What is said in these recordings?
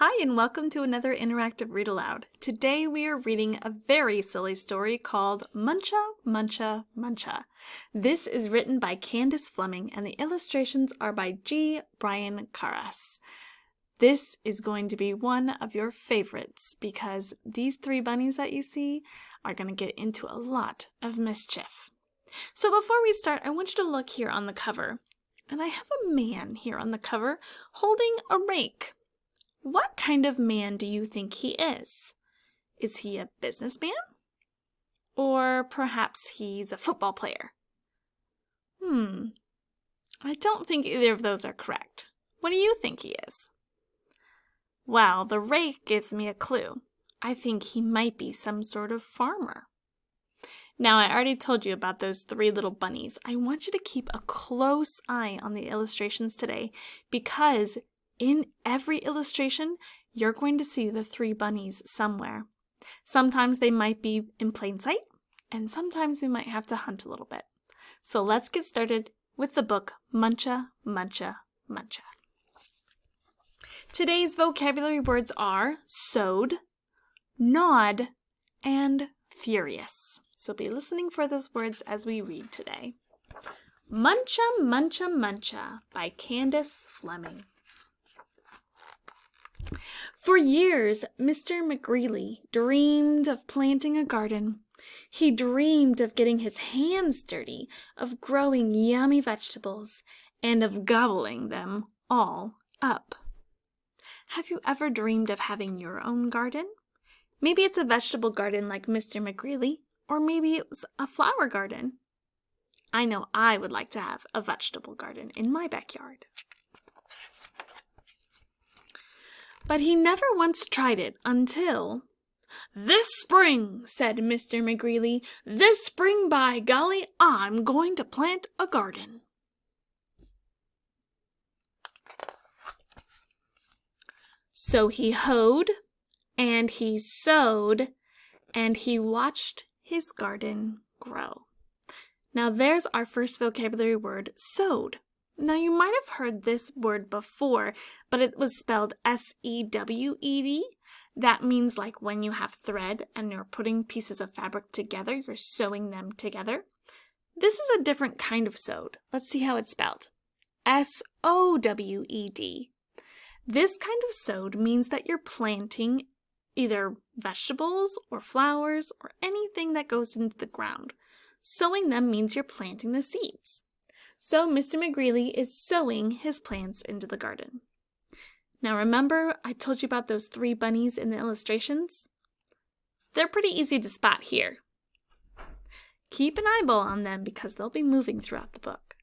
Hi and welcome to another interactive read aloud. Today we are reading a very silly story called Muncha, Muncha, Muncha. This is written by Candace Fleming and the illustrations are by G. Brian Carras. This is going to be one of your favorites because these three bunnies that you see are going to get into a lot of mischief. So before we start, I want you to look here on the cover. And I have a man here on the cover holding a rake. What kind of man do you think he is? Is he a businessman? Or perhaps he's a football player? I don't think either of those are correct. What do you think he is? Well, the rake gives me a clue. I think he might be some sort of farmer. Now, I already told you about those three little bunnies. I want you to keep a close eye on the illustrations today because in every illustration, you're going to see the three bunnies somewhere. Sometimes they might be in plain sight, and sometimes we might have to hunt a little bit. So let's get started with the book Muncha, Muncha, Muncha. Today's vocabulary words are sewed, gnawed, and furious. So be listening for those words as we read today. Muncha, Muncha, Muncha by Candace Fleming. For years, Mr. Mcgreeley dreamed of planting a garden. He dreamed of getting his hands dirty, of growing yummy vegetables, and of gobbling them all up. Have you ever dreamed of having your own garden? Maybe it's a vegetable garden like Mr. Mcgreeley, or maybe it was a flower garden. I know I would like to have a vegetable garden in my backyard. But he never once tried it until, "This spring," said Mr. Mcgreeley, "this spring, by golly, I'm going to plant a garden." So he hoed, and he sowed, and he watched his garden grow. Now there's our first vocabulary word, sewed. Now you might have heard this word before, but it was spelled S-E-W-E-D. That means like when you have thread and you're putting pieces of fabric together, you're sewing them together. This is a different kind of sewed. Let's see how it's spelled. S-O-W-E-D. This kind of sewed means that you're planting either vegetables or flowers or anything that goes into the ground. Sowing them means you're planting the seeds. So Mr. Mcgreeley is sowing his plants into the garden. Now remember I told you about those three bunnies in the illustrations? They're pretty easy to spot here. Keep an eyeball on them because they'll be moving throughout the book.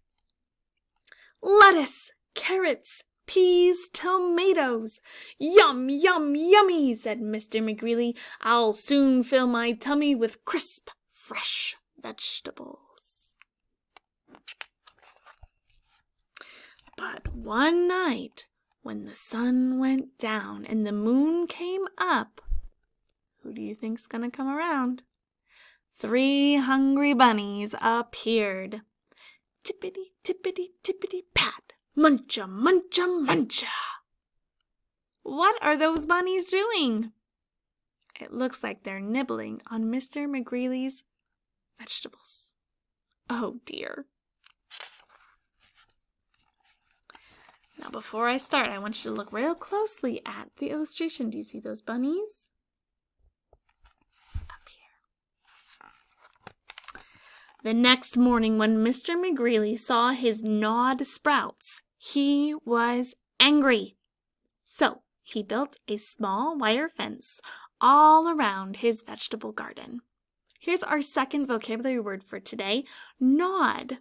Lettuce, carrots, peas, tomatoes. Yum, yum, yummy, said Mr. Mcgreeley. I'll soon fill my tummy with crisp, fresh vegetables. But one night, when the sun went down and the moon came up, who do you think's gonna come around? Three hungry bunnies appeared. Tippity, tippity, tippity, pat. Muncha, muncha, muncha. What are those bunnies doing? It looks like they're nibbling on Mr. Mcgreeley's vegetables. Oh dear. Now before I start, I want you to look real closely at the illustration. Do you see those bunnies? Up here. The next morning when Mr. Mcgreeley saw his gnawed sprouts, he was angry. So he built a small wire fence all around his vegetable garden. Here's our second vocabulary word for today, gnawed.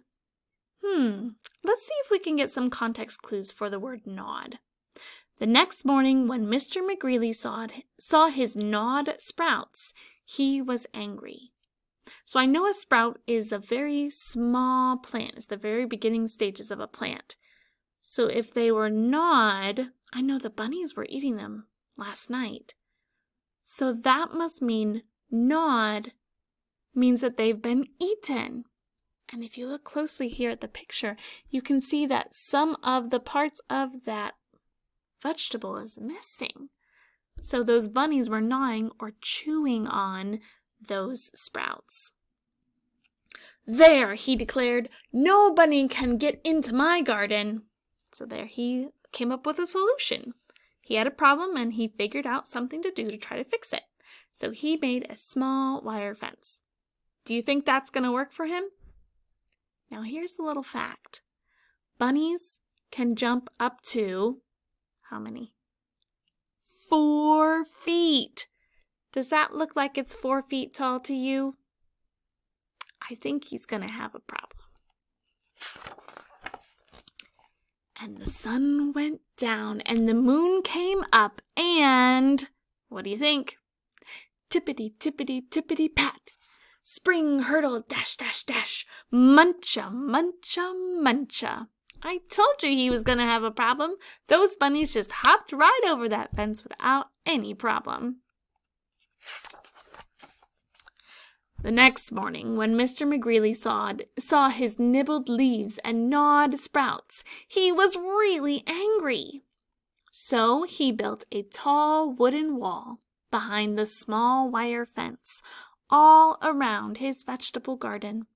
Let's see if we can get some context clues for the word gnawed. The next morning when Mr. Mcgreeley saw his gnawed sprouts, he was angry. So I know a sprout is a very small plant. It's the very beginning stages of a plant. So if they were gnawed, I know the bunnies were eating them last night. So that must mean gnawed means that they've been eaten. And if you look closely here at the picture, you can see that some of the parts of that vegetable is missing. So those bunnies were gnawing or chewing on those sprouts. "There," he declared, "no bunny can get into my garden." So there he came up with a solution. He had a problem and he figured out something to do to try to fix it. So he made a small wire fence. Do you think that's going to work for him? Now here's a little fact. Bunnies can jump up to, how many? 4 feet. Does that look like it's 4 feet tall to you? I think he's going to have a problem. And the sun went down and the moon came up and, what do you think? Tippity, tippity, tippity, pat. Spring hurdle, dash, dash, dash. Muncha, muncha, muncha. I told you he was going to have a problem. Those bunnies just hopped right over that fence without any problem. The next morning, when Mr. Mcgreeley saw his nibbled leaves and gnawed sprouts, he was really angry. So he built a tall wooden wall behind the small wire fence all around his vegetable garden.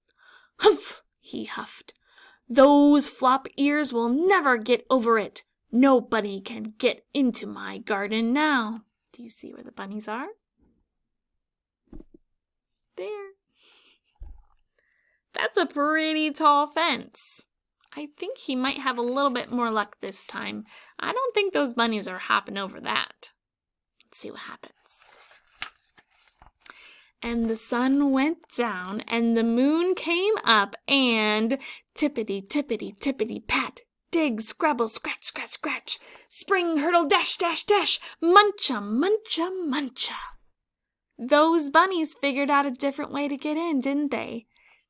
"Humph!" he huffed. "Those flop ears will never get over it. Nobody can get into my garden now." Do you see where the bunnies are? There. That's a pretty tall fence. I think he might have a little bit more luck this time. I don't think those bunnies are hopping over that. Let's see what happens. And the sun went down and the moon came up and tippity, tippity, tippity, pat. Dig, scrabble, scratch, scratch, scratch. Spring, hurdle, dash, dash, dash. Muncha, muncha, muncha. Those bunnies figured out a different way to get in, didn't they?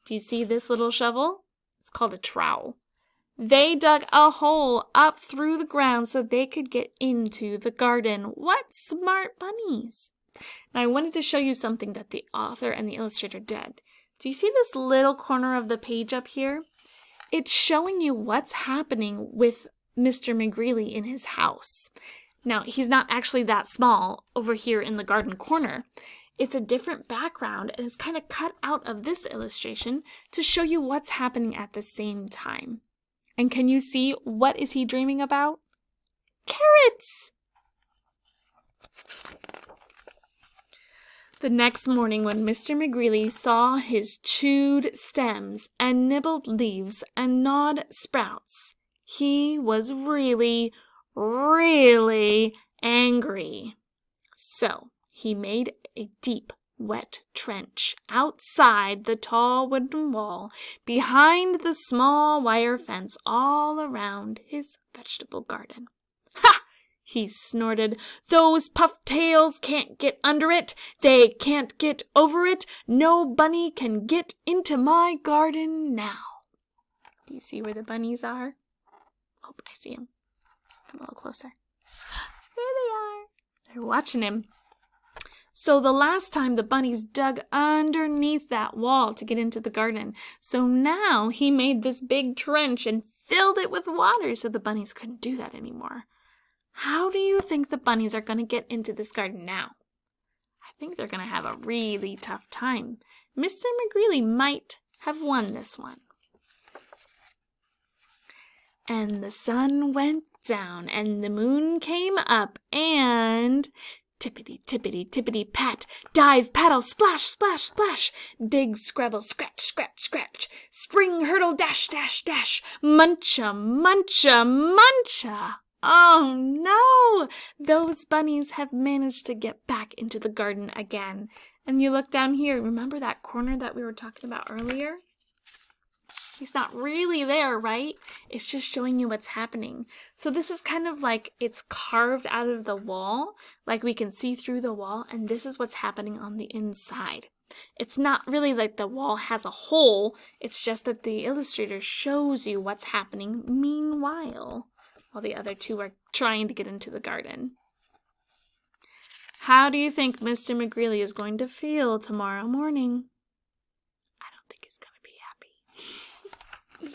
Do you see this little shovel? It's called a trowel. They dug a hole up through the ground so they could get into the garden. What smart bunnies! Now I wanted to show you something that the author and the illustrator did. Do you see this little corner of the page up here? It's showing you what's happening with Mr. Mcgreeley in his house. Now, he's not actually that small over here in the garden corner. It's a different background, and it's kind of cut out of this illustration to show you what's happening at the same time. And can you see what is he dreaming about? Carrots! The next morning when Mr. Mcgreeley saw his chewed stems and nibbled leaves and gnawed sprouts, he was really, really angry. So he made a deep, wet trench outside the tall wooden wall, behind the small wire fence all around his vegetable garden. "Ha!" he snorted. "Those puff-tails can't get under it. They can't get over it. No bunny can get into my garden now." Do you see where the bunnies are? Oh, I see him. Come a little closer. There they are. They're watching him. So the last time the bunnies dug underneath that wall to get into the garden. So now he made this big trench and filled it with water so the bunnies couldn't do that anymore. How do you think the bunnies are going to get into this garden now? I think they're going to have a really tough time. Mr. Mcgreeley might have won this one. And the sun went down and the moon came up and tippity, tippity, tippity, pat, dive, paddle, splash, splash, splash, dig, scrabble, scratch, scratch, scratch, spring, hurdle, dash, dash, dash, muncha, muncha, muncha. Oh no! Those bunnies have managed to get back into the garden again. And you look down here, remember that corner that we were talking about earlier? He's not really there, right? It's just showing you what's happening. So this is kind of like it's carved out of the wall, like we can see through the wall, and this is what's happening on the inside. It's not really like the wall has a hole, it's just that the illustrator shows you what's happening meanwhile, while the other two are trying to get into the garden. How do you think Mr. Mcgreeley is going to feel tomorrow morning? I don't think he's going to be happy.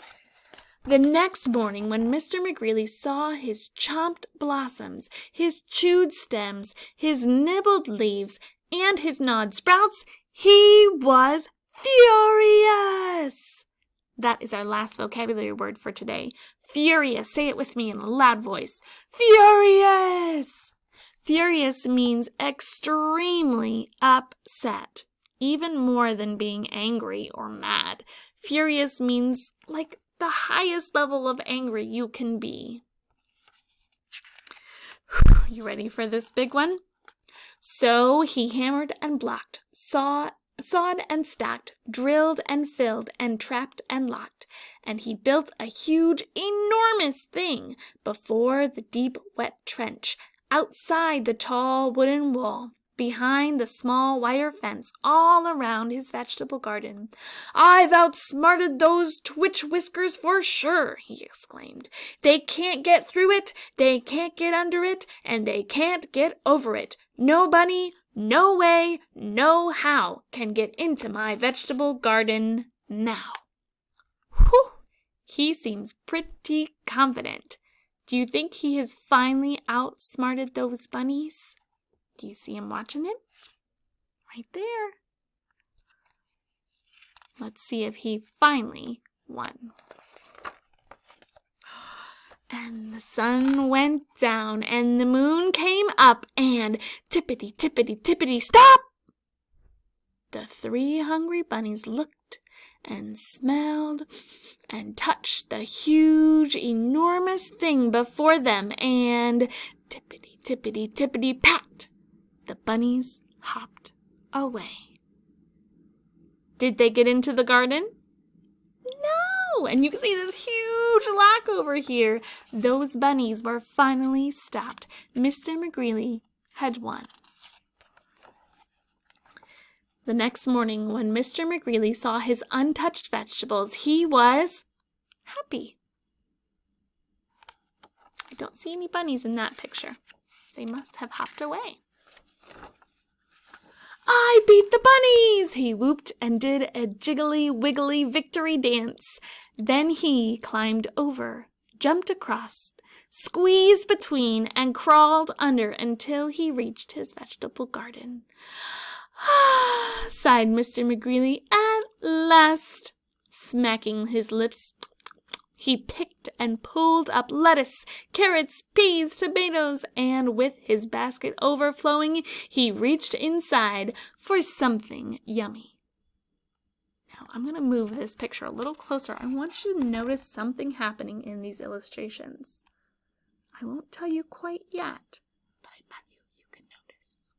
The next morning, when Mr. Mcgreeley saw his chomped blossoms, his chewed stems, his nibbled leaves, and his gnawed sprouts, he was furious. That is our last vocabulary word for today. Furious. Say it with me in a loud voice. Furious. Furious means extremely upset, even more than being angry or mad. Furious means like the highest level of angry you can be. You ready for this big one? So he hammered and blocked, sawed and stacked, drilled and filled, and trapped and locked, and he built a huge, enormous thing before the deep, wet trench, outside the tall wooden wall, behind the small wire fence, all around his vegetable garden. "I've outsmarted those twitch whiskers for sure," he exclaimed. "They can't get through it, they can't get under it, and they can't get over it. No bunny, no way, no how can get into my vegetable garden now." Whew! He seems pretty confident. Do you think he has finally outsmarted those bunnies? Do you see him watching it? Right there. Let's see if he finally won. And the sun went down, and the moon came up, and tippity, tippity, tippity, stop! The 3 hungry bunnies looked and smelled and touched the huge, enormous thing before them, and tippity, tippity, tippity, pat! The bunnies hopped away. Did they get into the garden? No! And you can see this huge lock over here. Those bunnies were finally stopped. Mr. Mcgreeley had won. The next morning, when Mr. Mcgreeley saw his untouched vegetables, he was happy. I don't see any bunnies in that picture. They must have hopped away. "I beat the bunnies!" he whooped and did a jiggly wiggly victory dance. Then he climbed over, jumped across, squeezed between, and crawled under until he reached his vegetable garden. "Ah," sighed Mr. Mcgreeley, "at last." Smacking his lips, he picked and pulled up lettuce, carrots, peas, tomatoes, and with his basket overflowing, he reached inside for something yummy. Now, I'm going to move this picture a little closer. I want you to notice something happening in these illustrations. I won't tell you quite yet, but I bet you can notice.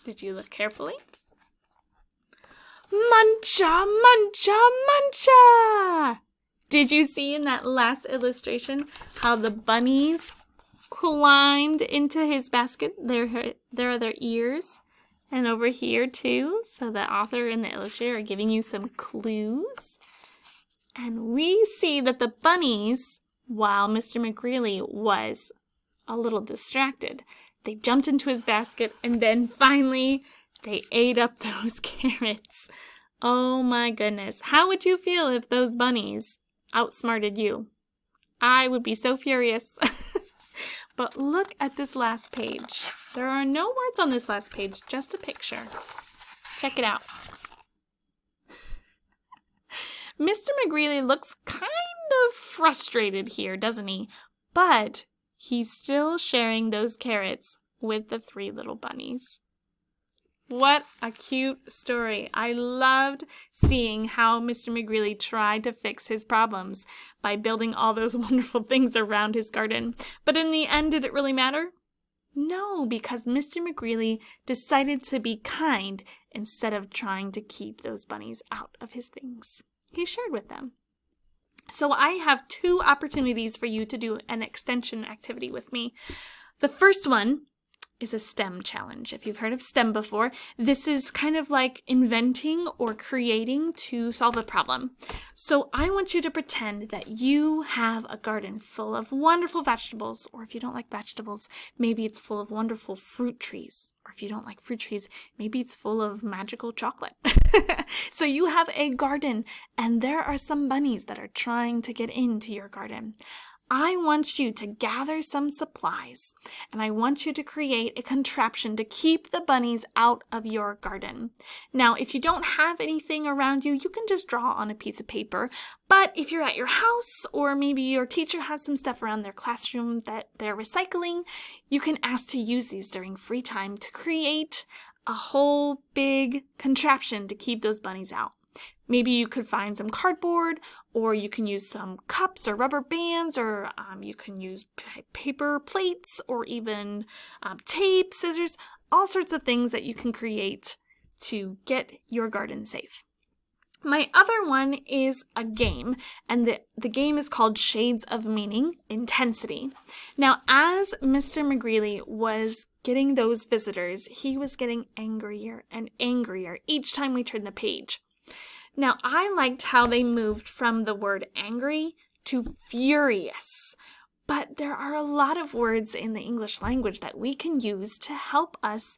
Did you look carefully? Muncha, muncha, muncha! Did you see in that last illustration how the bunnies climbed into his basket? There are their ears. And over here too. So the author and the illustrator are giving you some clues. And we see that the bunnies, while Mr. Mcgreeley was a little distracted, they jumped into his basket and then finally they ate up those carrots. Oh my goodness. How would you feel if those bunnies outsmarted you? I would be so furious. But look at this last page. There are no words on this last page, just a picture. Check it out. Mr. Mcgreeley looks kind of frustrated here, doesn't he? But he's still sharing those carrots with the 3 little bunnies. What a cute story. I loved seeing how Mr. Mcgreeley tried to fix his problems by building all those wonderful things around his garden. But in the end, did it really matter? No, because Mr. Mcgreeley decided to be kind instead of trying to keep those bunnies out of his things. He shared with them. So I have 2 opportunities for you to do an extension activity with me. The first one is a STEM challenge. If you've heard of STEM before, this is kind of like inventing or creating to solve a problem. So I want you to pretend that you have a garden full of wonderful vegetables, or if you don't like vegetables, maybe it's full of wonderful fruit trees. Or if you don't like fruit trees, maybe it's full of magical chocolate. So you have a garden, and there are some bunnies that are trying to get into your garden. I want you to gather some supplies, and I want you to create a contraption to keep the bunnies out of your garden. Now, if you don't have anything around you, you can just draw on a piece of paper. But if you're at your house, or maybe your teacher has some stuff around their classroom that they're recycling, you can ask to use these during free time to create a whole big contraption to keep those bunnies out. Maybe you could find some cardboard, or you can use some cups or rubber bands, or you can use paper plates, or even tape, scissors, all sorts of things that you can create to get your garden safe. My other one is a game, and the game is called Shades of Meaning, Intensity. Now, as Mr. Mcgreeley was getting those visitors, he was getting angrier and angrier each time we turned the page. Now, I liked how they moved from the word angry to furious, but there are a lot of words in the English language that we can use to help us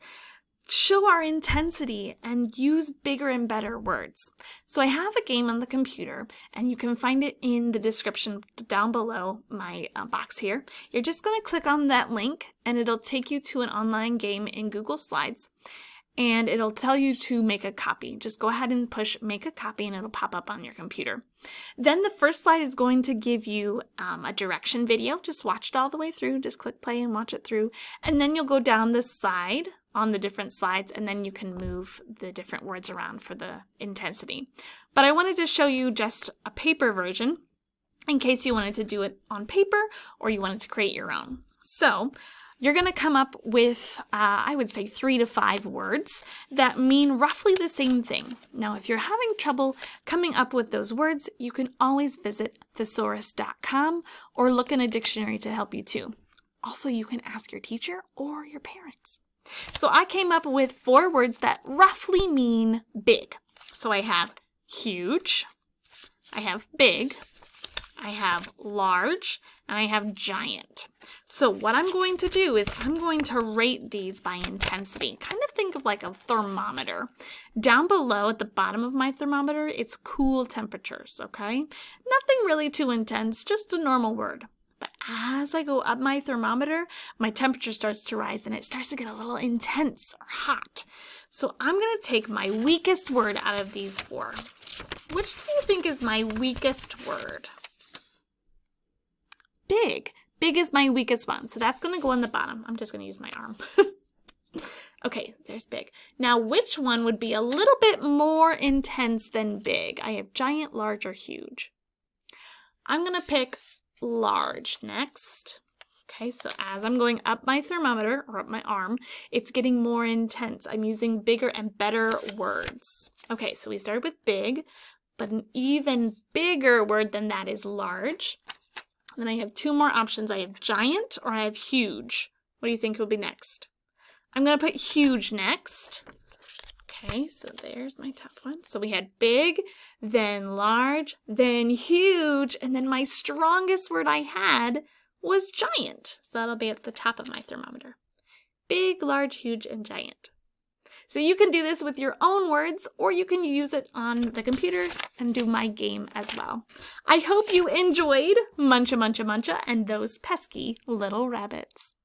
show our intensity and use bigger and better words. So I have a game on the computer, and you can find it in the description down below my box here. You're just going to click on that link, and it'll take you to an online game in Google Slides. And it'll tell you to make a copy. Just go ahead and push make a copy, and it'll pop up on your computer. Then the first slide is going to give you a direction video. Just watch it all the way through. Just click play and watch it through. And then you'll go down the side on the different slides, and then you can move the different words around for the intensity. But I wanted to show you just a paper version in case you wanted to do it on paper or you wanted to create your own. So you're going to come up with, I would say, 3 to 5 words that mean roughly the same thing. Now, if you're having trouble coming up with those words, you can always visit thesaurus.com or look in a dictionary to help you too. Also, you can ask your teacher or your parents. So I came up with 4 words that roughly mean big. So I have huge, I have big, I have large, and I have giant. So what I'm going to do is I'm going to rate these by intensity. Kind of think of like a thermometer. Down below at the bottom of my thermometer, it's cool temperatures, okay? Nothing really too intense, just a normal word. But as I go up my thermometer, my temperature starts to rise and it starts to get a little intense or hot. So I'm going to take my weakest word out of these 4. Which do you think is my weakest word? Big. Big is my weakest one. So that's going to go on the bottom. I'm just going to use my arm. Okay, there's big. Now, which one would be a little bit more intense than big? I have giant, large, or huge. I'm going to pick large next. Okay, so as I'm going up my thermometer, or up my arm, it's getting more intense. I'm using bigger and better words. Okay, so we started with big, but an even bigger word than that is large. Then I have 2 more options. I have giant or I have huge. What do you think will be next? I'm going to put huge next. Okay, so there's my top one. So we had big, then large, then huge, and then my strongest word I had was giant. So that'll be at the top of my thermometer. Big, large, huge, and giant. So you can do this with your own words, or you can use it on the computer and do my game as well. I hope you enjoyed Muncha, Muncha, Muncha and those pesky little rabbits.